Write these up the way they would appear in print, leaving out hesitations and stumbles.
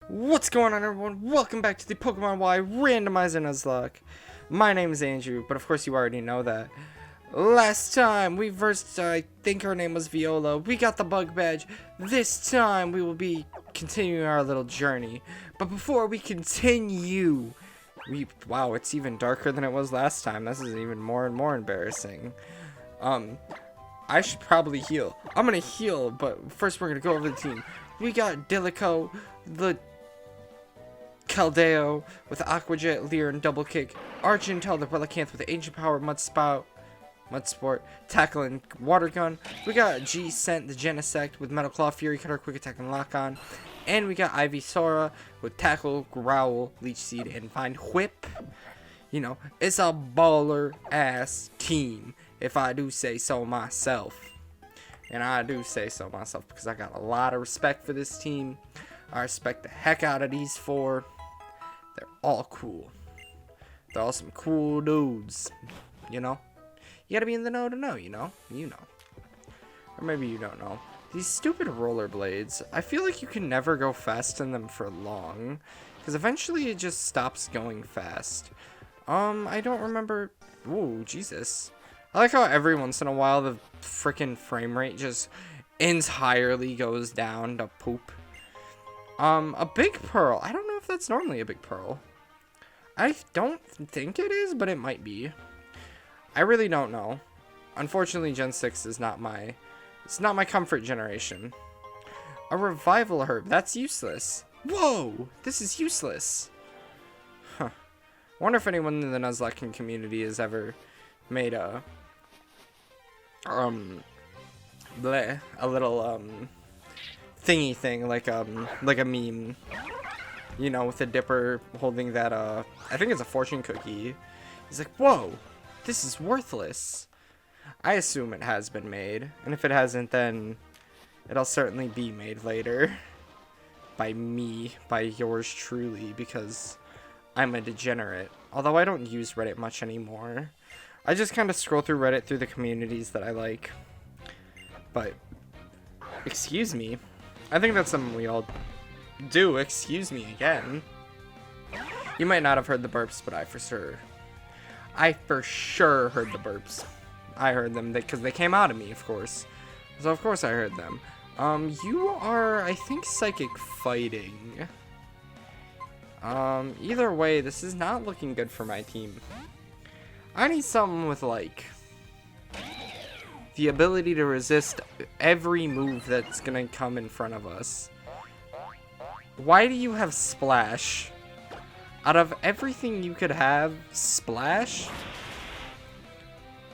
What's going on, everyone? Welcome back to the Pokemon Y Randomizer Nuzloke. My name is Andrew, but of course you already know that. Last time we versed, I think her name was Viola. We got the bug badge. This time we will be continuing our little journey. But before we continue, wow, it's even darker than it was last time. This is even more and more embarrassing. I should probably heal. I'm gonna heal, but first we're gonna go over the team. We got Dilico, the Caldeo with Aquajet, Leer, and Double Kick, Argentel, the Relicanth with Ancient Power, Mudsport, Tackle, and Water Gun. We got G-Scent, the Genesect with Metal Claw, Fury Cutter, Quick Attack, and Lock On. And we got Ivysaur with Tackle, Growl, Leech Seed, and Find Whip. You know, it's a baller-ass team, if I do say so myself. And I do say so myself because I got a lot of respect for this team. I respect the heck out of these four. They're all cool. They're all some cool dudes. You know? You gotta be in the know to know, you know? You know. Or maybe you don't know. These stupid rollerblades, I feel like you can never go fast in them for long. Because eventually it just stops going fast. I don't remember. Ooh, Jesus. I like how every once in a while the freaking frame rate just entirely goes down to poop. A big pearl. I don't know if that's normally a big pearl. I don't think it is, but it might be. I really don't know. Unfortunately, Gen 6 is not my... It's not my comfort generation. A revival herb. That's useless. Whoa! This is useless. Huh. I wonder if anyone in the Nuzlocke community has ever made a... a little, thingy thing, like a meme, you know, with a dipper holding that, I think it's a fortune cookie. He's like, whoa, this is worthless. I assume it has been made, and if it hasn't, then it'll certainly be made later. By me, by yours truly, because I'm a degenerate. Although I don't use Reddit much anymore. I just kind of scroll through Reddit through the communities that I like. But, excuse me. I think that's something we all do. Excuse me again. You might not have heard the burps, but I for sure heard the burps. I heard them because they came out of me, of course. So of course I heard them. You are, I think, psychic fighting. Either way, this is not looking good for my team. I need something with, like, the ability to resist every move that's gonna come in front of us. Why do you have Splash? Out of everything you could have, Splash?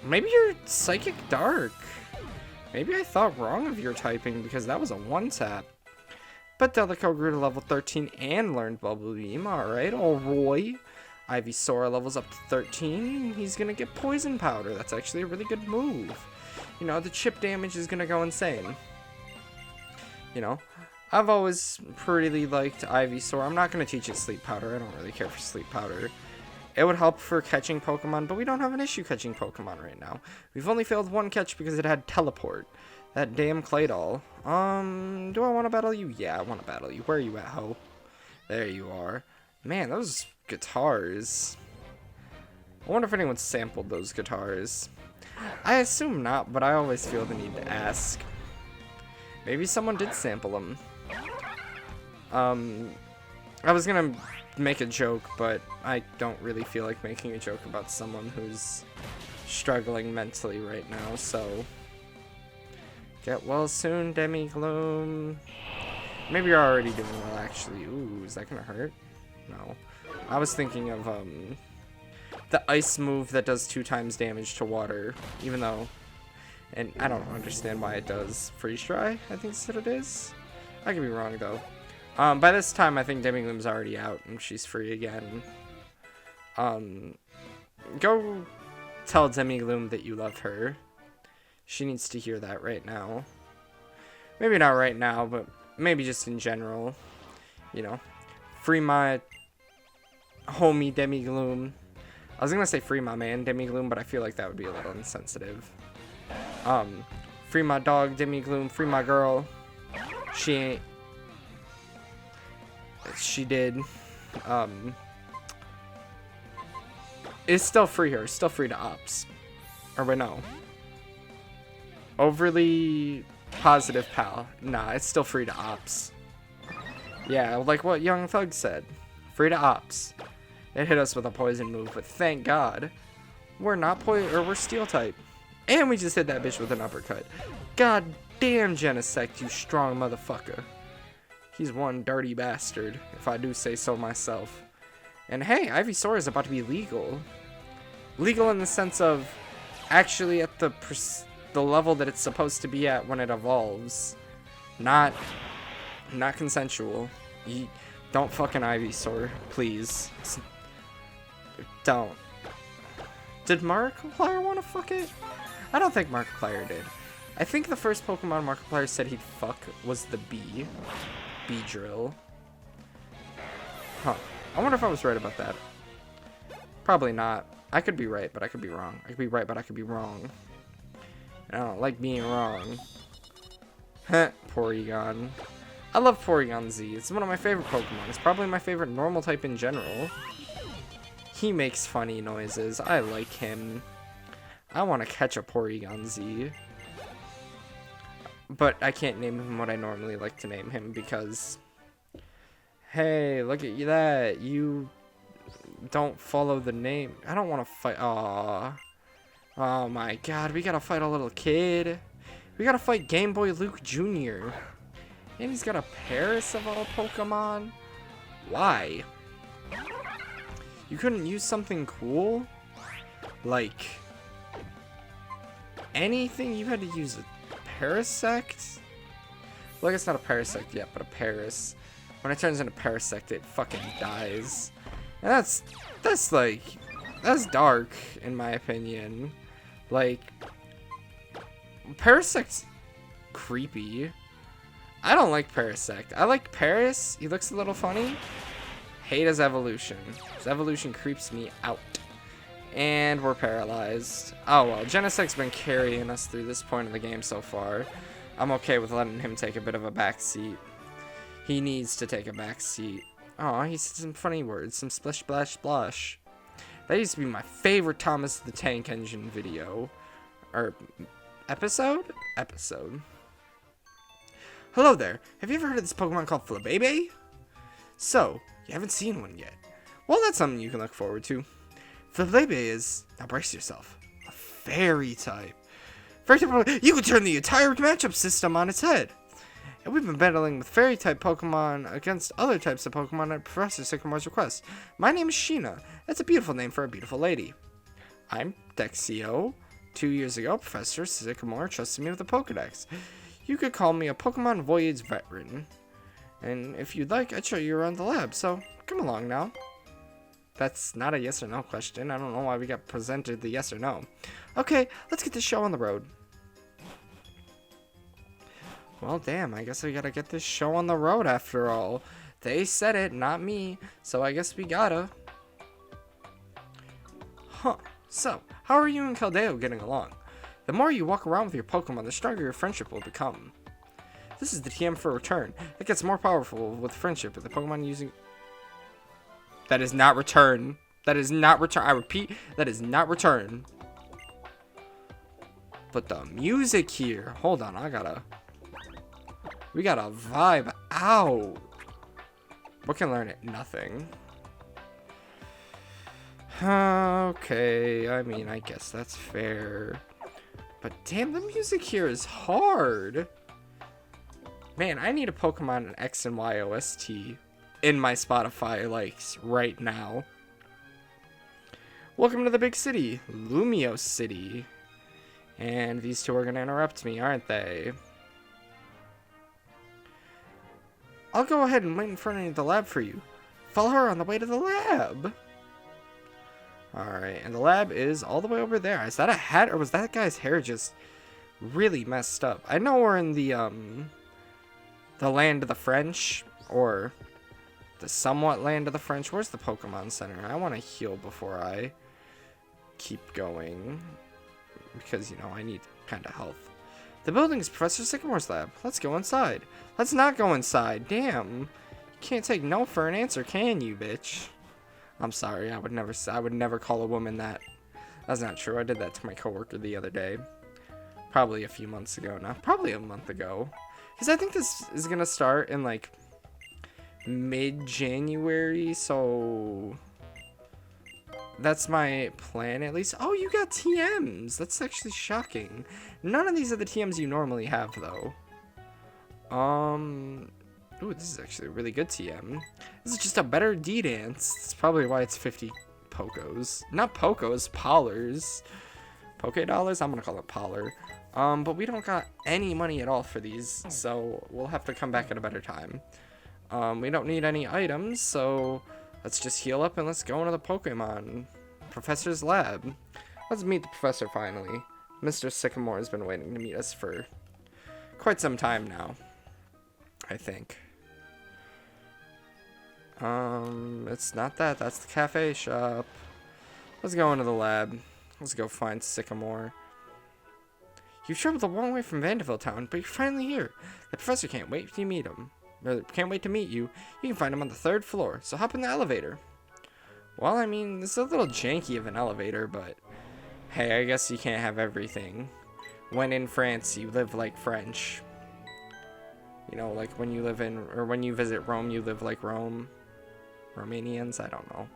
Maybe you're Psychic Dark. Maybe I thought wrong of your typing because that was a one-tap. But Delico grew to level 13 and learned Bubble Beam. Alright, alright. Ivysaur levels up to 13. He's gonna get Poison Powder. That's actually a really good move. You know, the chip damage is gonna go insane. You know, I've always pretty liked Ivysaur. I'm not gonna teach it Sleep Powder. I don't really care for Sleep Powder. It would help for catching Pokemon, but we don't have an issue catching Pokemon right now. We've only failed one catch because it had Teleport. That damn Claydol. Do I want to battle you? Yeah, I want to battle you. Where are you at, ho? There you are. Man, those guitars. I wonder if anyone sampled those guitars. I assume not, but I always feel the need to ask. Maybe someone did sample them. I was gonna make a joke, but I don't really feel like making a joke about someone who's struggling mentally right now, so... Get well soon, Demigloom. Maybe you're already doing well, actually. Ooh, is that gonna hurt? No. I was thinking of, the ice move that does 2 times damage to water, even though... And I don't understand why it does freeze dry, I think that's what it is. I could be wrong, though. By this time, I think Demigloom's already out, and she's free again. Go tell Demigloom that you love her. She needs to hear that right now. Maybe not right now, but maybe just in general. You know, free my homie Demigloom. I was gonna say free my man Demigloom, but I feel like that would be a little insensitive. Free my dog Demigloom, free my girl. She ain't... she did. It's still free here. It's still free to ops. Or wait, no. Overly positive pal. Nah, it's still free to ops. Yeah, like what Young Thug said. Free to ops. It hit us with a poison move, but thank God we're not we're steel type. And we just hit that bitch with an uppercut. God damn, Genesect, you strong motherfucker. He's one dirty bastard, if I do say so myself. And hey, Ivysaur is about to be legal. Legal in the sense of actually at the level that it's supposed to be at when it evolves. Not consensual. You don't fucking Ivysaur, please. Don't. Did Markiplier want to fuck it? I don't think Markiplier did. I think the first Pokemon Markiplier said he'd fuck was the Bee. Beedrill. Huh. I wonder if I was right about that. Probably not. I could be right, but I could be wrong. I could be right, but I could be wrong. And I don't like being wrong. Heh, Porygon. I love Porygon Z. It's one of my favorite Pokemon. It's probably my favorite normal type in general. He makes funny noises. I like him. I want to catch a Porygon Z. But I can't name him what I normally like to name him because... Hey, look at you that. You don't follow the name. I don't want to fight. Aww. Oh my god, we gotta fight a little kid. We gotta fight Game Boy Luke Jr. And he's got a Paris of all Pokemon? Why? You couldn't use something cool? Like... anything? You had to use a Parasect? Well, I guess not a Parasect yet, but a Paris. When it turns into Parasect, it fucking dies. And that's like... that's dark, in my opinion. Like... Parasect's creepy. I don't like Parasect. I like Paris. He looks a little funny. Hate his evolution. His evolution creeps me out. And we're paralyzed. Oh well, Genesect's been carrying us through this point of the game so far. I'm okay with letting him take a bit of a backseat. He needs to take a backseat. Oh, he said some funny words. Some splish splash splash. That used to be my favorite Thomas the Tank Engine video. Or episode? Episode. Hello there. Have you ever heard of this Pokemon called Flabébé? So, you haven't seen one yet. Well, that's something you can look forward to. Flabébé is, now brace yourself, a fairy type. Fairy type, you can turn the entire matchup system on its head. And we've been battling with fairy type Pokemon against other types of Pokemon at Professor Sycamore's request. My name is Sheena. That's a beautiful name for a beautiful lady. I'm Dexio. 2 years ago, Professor Sycamore trusted me with a Pokedex. You could call me a Pokemon Voyage veteran. And if you'd like, I'd show you around the lab, so come along now. That's not a yes or no question. I don't know why we got presented the yes or no. Okay, let's get this show on the road. Well, damn, I guess we gotta get this show on the road after all. They said it, not me, so I guess we gotta. Huh, so, how are you and Caldeo getting along? The more you walk around with your Pokemon, the stronger your friendship will become. This is the TM for return. It gets more powerful with friendship with the Pokemon using... That is not return. That is not return. I repeat, that is not return. But the music here. Hold on, we gotta vibe out. What can learn it? Nothing. Okay, I mean, I guess that's fair. But damn, the music here is hard. Man, I need a Pokemon in X and Y OST in my Spotify likes right now. Welcome to the big city, Lumio City. And these two are gonna interrupt me, aren't they? I'll go ahead and wait in front of the lab for you. Follow her on the way to the lab. Alright, and the lab is all the way over there. Is that a hat, or was that guy's hair just really messed up? I know we're in the land of the French, or the somewhat land of the French. Where's the Pokemon Center? I want to heal before I keep going, because, you know, I need kind of health. The building is Professor Sycamore's lab. Let's go inside. Let's not go inside. Damn. Can't take no for an answer, can you, bitch? I'm sorry. I would never call a woman that. That's not true. I did that to my coworker the other day. Probably a few months ago now. Probably a month ago. Because I think this is going to start in, like, mid-January. So that's my plan, at least. Oh, you got TMs. That's actually shocking. None of these are the TMs you normally have, though. Ooh, this is actually a really good TM. This is just a better D-Dance. That's probably why it's 50 Pokos. Not Pokos, Pollers. Poke Dollars? I'm gonna call it Poller. But we don't got any money at all for these, so we'll have to come back at a better time. We don't need any items, so let's just heal up and let's go into the Pokemon Professor's lab. Let's meet the professor finally. Mr. Sycamore has been waiting to meet us for quite some time now, I think. It's not that. That's the cafe shop. Let's go into the lab. Let's go find Sycamore. You've traveled a long way from Vandeville Town, but you're finally here. The professor can't wait to meet him. Or can't wait to meet you. You can find him on the 3rd floor, so hop in the elevator. Well, I mean, this is a little janky of an elevator, but hey, I guess you can't have everything. When in France, you live like French. You know, like when you live in, or when you visit Rome, you live like Rome. Romanians? I don't know.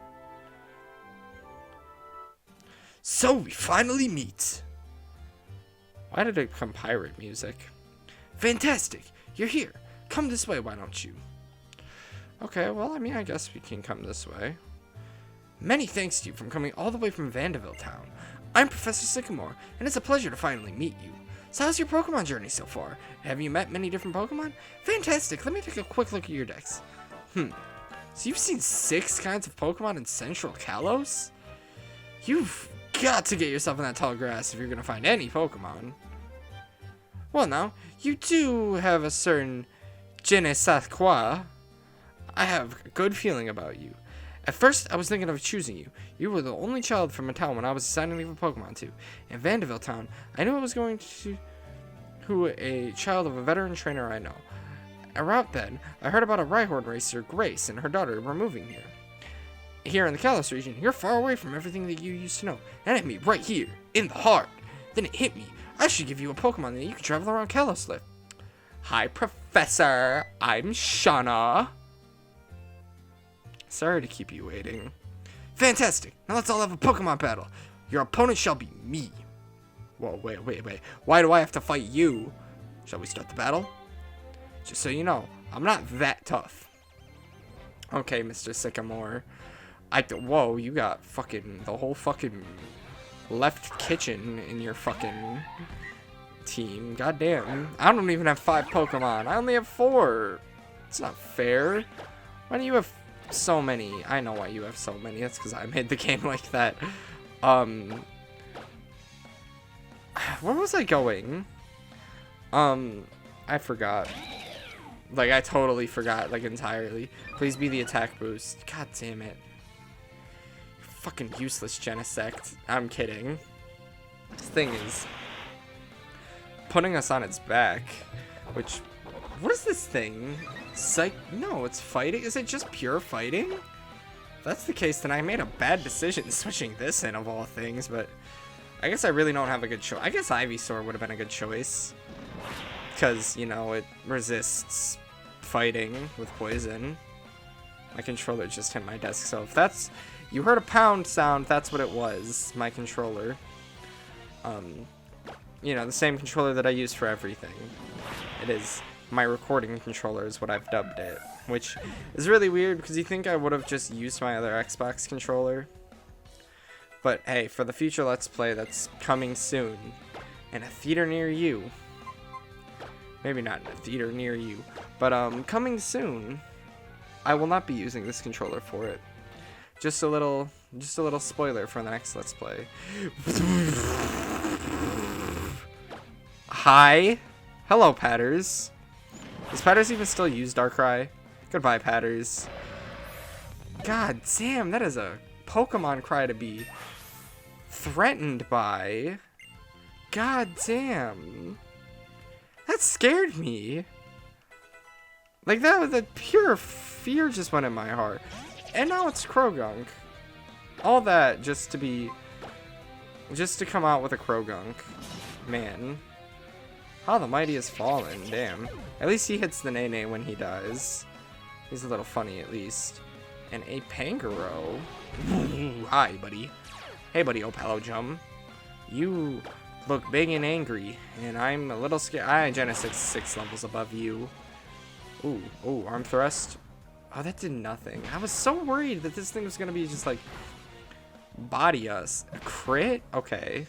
So, we finally meet. Why did it become pirate music? Fantastic! You're here. Come this way, why don't you? Okay, well, I mean, I guess we can come this way. Many thanks to you for coming all the way from Vandeville Town. I'm Professor Sycamore, and it's a pleasure to finally meet you. So how's your Pokemon journey so far? Have you met many different Pokemon? Fantastic! Let me take a quick look at your decks. So you've seen 6 kinds of Pokemon in Central Kalos? You've got to get yourself in that tall grass if you're going to find any Pokemon. Well now, you do have a certain je ne sais quoi. I have a good feeling about you. At first, I was thinking of choosing you. You were the only child from a town when I was deciding to leave a Pokemon to. In Vandeville Town, I knew I was going to a child of a veteran trainer I know. Around then, I heard about a Rhyhorn racer, Grace, and her daughter were moving here. Here in the Kalos region, you're far away from everything that you used to know. And it hit me right here, in the heart. Then it hit me. I should give you a Pokemon that you can travel around Kalos with. Hi, Professor. I'm Shauna. Sorry to keep you waiting. Fantastic. Now let's all have a Pokemon battle. Your opponent shall be me. Whoa, wait. Why do I have to fight you? Shall we start the battle? Just so you know, I'm not that tough. Okay, Mr. Sycamore. Whoa, you got fucking the whole fucking left kitchen in your fucking team. Goddamn. I don't even have 5 Pokemon. I only have 4. It's not fair. Why do you have so many? I know why you have so many. That's because I made the game like that. Where was I going? I forgot. Like, I totally forgot, like, entirely. Please be the attack boost. God damn it. Fucking useless Genesect. I'm kidding. This thing is putting us on its back. Which, what is this thing? No, it's fighting? Is it just pure fighting? If that's the case, then I made a bad decision switching this in, of all things, but I guess I really don't have a good choice. I guess Ivysaur would have been a good choice. Because, you know, it resists fighting with poison. My controller just hit my desk, so if that's... You heard a pound sound, that's what it was. My controller. You know, the same controller that I use for everything. It is my recording controller is what I've dubbed it. Which is really weird, because you think I would have just used my other Xbox controller. But hey, for the future Let's Play that's coming soon, in a theater near you... Maybe not in a theater near you, but coming soon, I will not be using this controller for it. Just a little spoiler for the next Let's Play. Hi. Hello, Patters. Does Patters even still use Darkrai? Goodbye, Patters. God damn, that is a Pokemon cry to be threatened by. God damn. That scared me. Like, that, the pure fear just went in my heart. And now it's Krogunk. All that just to come out with a Krogunk. Man. How the mighty has fallen, damn. At least he hits the Nene when he dies. He's a little funny, at least. And a Pangoro. Hi, buddy. Hey, buddy, Opalojum. You look big and angry, and I'm a little scared. I Genesis 6 levels above you. Ooh, arm thrust. Oh, that did nothing. I was so worried that this thing was gonna be just like body us. A crit? Okay.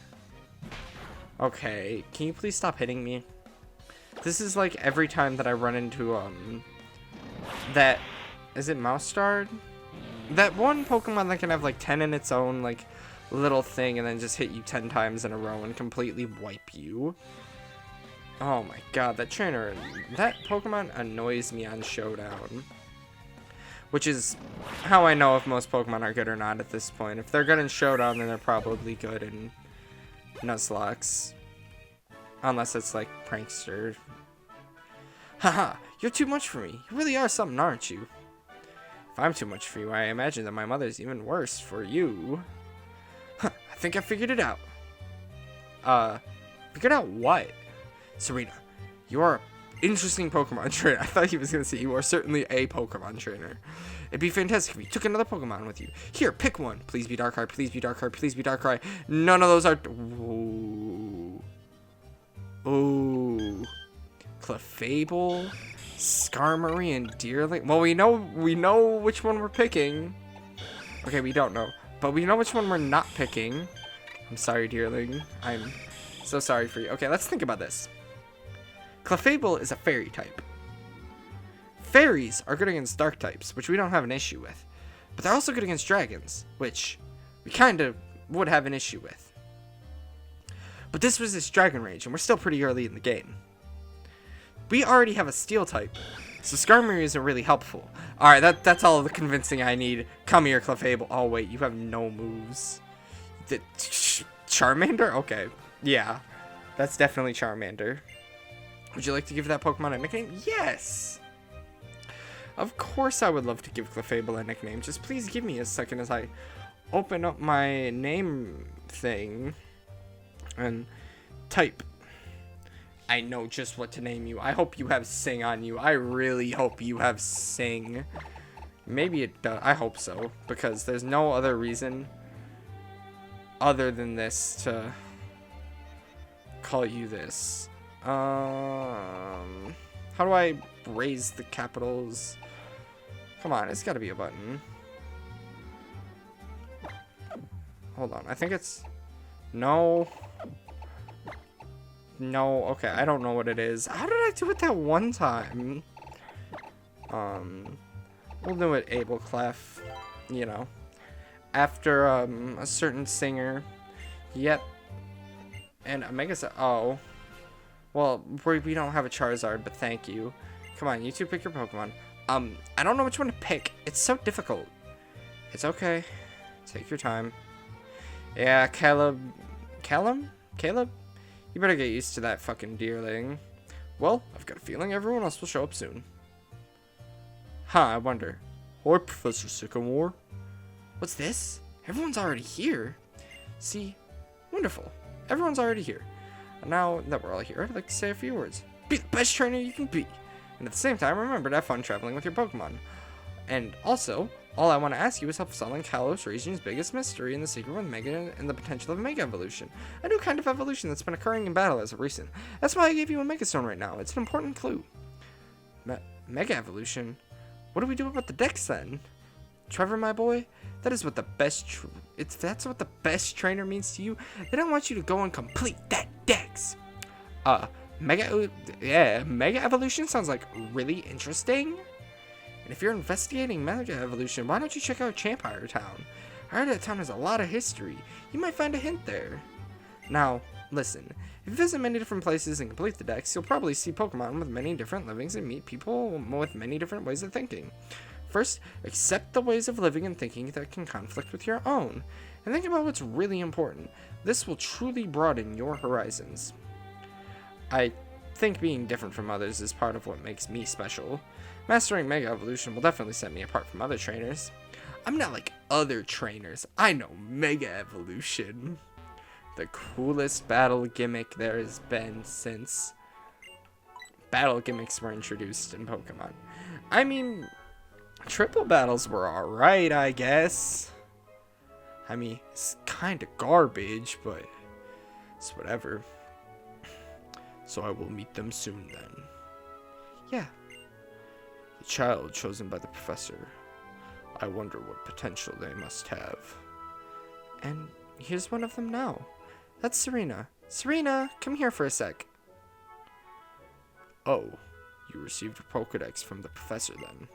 Okay, can you please stop hitting me? This is like every time that I run into that, is it Mousestard? That one Pokemon that can have like 10 in its own like little thing and then just hit you 10 times in a row and completely wipe you. Oh my god, that Pokemon annoys me on Showdown. Which is how I know if most Pokemon are good or not at this point. If they're good in Showdown, then they're probably good in Nuzlocke. Unless it's like Prankster. Haha, you're too much for me. You really are something, aren't you? If I'm too much for you, I imagine that my mother's even worse for you. Huh, I think I figured it out. Figured out what? Serena, you are an interesting Pokemon trainer. I thought he was going to say you are certainly a Pokemon trainer. It'd be fantastic if you took another Pokemon with you. Here, pick one. Please be Darkrai, please be Darkrai, please be Darkrai. None of those are... Ooh. Ooh. Clefable, Skarmory, and Deerling. Well, we know which one we're picking. Okay, we don't know. But we know which one we're not picking. I'm sorry, Deerling. I'm so sorry for you. Okay, let's think about this. Clefable is a fairy type. Fairies are good against dark types, which we don't have an issue with. But they're also good against dragons, which we kind of would have an issue with. But this was his Dragon Rage, and we're still pretty early in the game. We already have a steel type, so Skarmory isn't really helpful. Alright, that's all the convincing I need. Come here, Clefable. Oh, wait, you have no moves. Charmander? Okay. Yeah, that's definitely Charmander. Would you like to give that Pokemon a nickname? Yes! Of course I would love to give Clefable a nickname. Just please give me a second as I open up my name thing and type. I know just what to name you. I hope you have Sing on you. I really hope you have Sing. Maybe it does. I hope so, because there's no other reason other than this to call you this. How do I raise the capitals? Come on, it's gotta be a button. Hold on, I think it's... No, okay, I don't know what it is. How did I do it that one time? We'll do it Able Clef, you know. After, a certain singer. Yep. And oh. Well, we don't have a Charizard, but thank you. Come on, you two pick your Pokemon. I don't know which one to pick. It's so difficult. It's okay. Take your time. Yeah, Caleb? You better get used to that fucking Deerling. Well, I've got a feeling everyone else will show up soon. Huh, I wonder. Hi, Professor Sycamore. What's this? Everyone's already here. See? Wonderful. Everyone's already here. And now that we're all here, I'd like to say a few words. Be the best trainer you can be. And at the same time, remember to have fun traveling with your Pokemon. And also, all I want to ask you is help solving Kalos region's biggest mystery in the secret of Mega and the potential of Mega Evolution. A new kind of evolution that's been occurring in battle as of recent. That's why I gave you a Mega Stone right now. It's an important clue. Mega Evolution? What do we do about the Dex then? Trevor, my boy, that is what the best that's what the best trainer means to you, then I want you to go and complete that Dex. Mega Evolution sounds like really interesting. And if you're investigating Mega Evolution, why don't you check out Champire Town? I heard that town has a lot of history. You might find a hint there. Now, listen. If you visit many different places and complete the Dex, you'll probably see Pokemon with many different livings and meet people with many different ways of thinking. First, accept the ways of living and thinking that can conflict with your own. And think about what's really important. This will truly broaden your horizons. I think being different from others is part of what makes me special. Mastering Mega Evolution will definitely set me apart from other trainers. I'm not like other trainers. I know Mega Evolution. The coolest battle gimmick there has been since battle gimmicks were introduced in Pokemon. I mean, triple battles were alright, I guess. I mean, it's kind of garbage, but it's whatever. So I will meet them soon then. Yeah. The child chosen by the professor. I wonder what potential they must have. And here's one of them now. That's Serena. Serena, come here for a sec. Oh, you received a Pokedex from the professor then.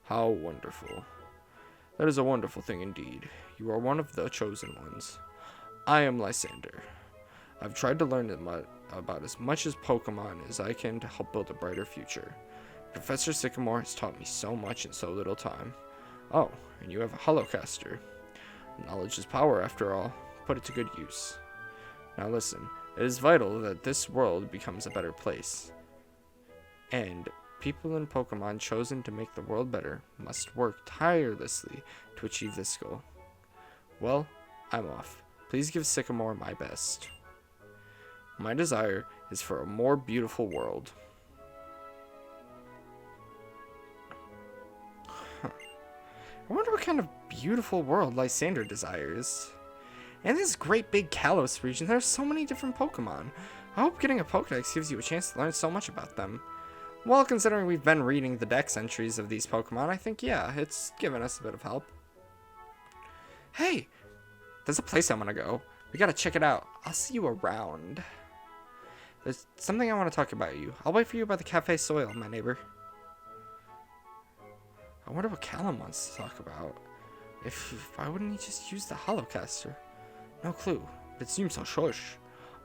How wonderful. That is a wonderful thing indeed. You are one of the chosen ones. I am Lysander. I've tried to learn about as much as Pokemon as I can to help build a brighter future. Professor Sycamore has taught me so much in so little time. Oh, and you have a Holocaster. Knowledge is power after all. Put it to good use. Now listen, it is vital that this world becomes a better place. And people in Pokemon chosen to make the world better must work tirelessly to achieve this goal. Well, I'm off. Please give Sycamore my best. My desire is for a more beautiful world. I wonder what kind of beautiful world Lysander desires. In this great big Kalos region, there are so many different Pokemon. I hope getting a Pokedex gives you a chance to learn so much about them. Well, considering we've been reading the Dex entries of these Pokemon, I think, yeah, it's given us a bit of help. Hey, there's a place I want to go. We gotta check it out. I'll see you around. There's something I want to talk about you. I'll wait for you by the Cafe Soil, my neighbor. I wonder what Callum wants to talk about. Why wouldn't he just use the Holocaster? No clue. It seems so shush.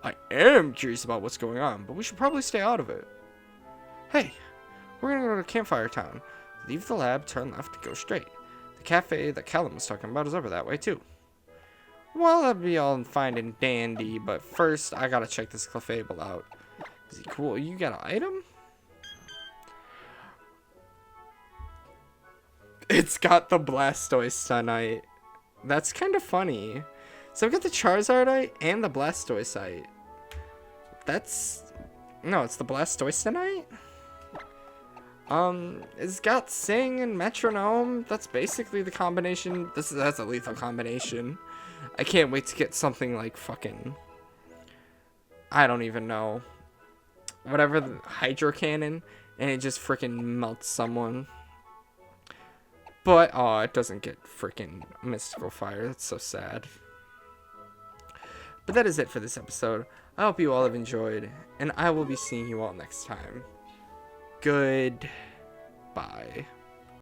I am curious about what's going on, but we should probably stay out of it. Hey, we're gonna go to Campfire Town. Leave the lab, turn left, go straight. The cafe that Callum was talking about is over that way too. Well, that'd be all fine and dandy, but first I gotta check this Clefable out. Is he cool? You got an item? It's got the Blastoise Sunite. That's kind of funny. So I've got the Charizardite and the Blastoiseite. No, it's the Blastoise Sunite? It's got Sing and Metronome. That's basically the combination. That's a lethal combination. I can't wait to get something like fucking, I don't even know, whatever, the Hydro Cannon, and it just freaking melts someone. But, oh, it doesn't get freaking Mystical Fire. That's so sad. But that is it for this episode. I hope you all have enjoyed, and I will be seeing you all next time. Goodbye.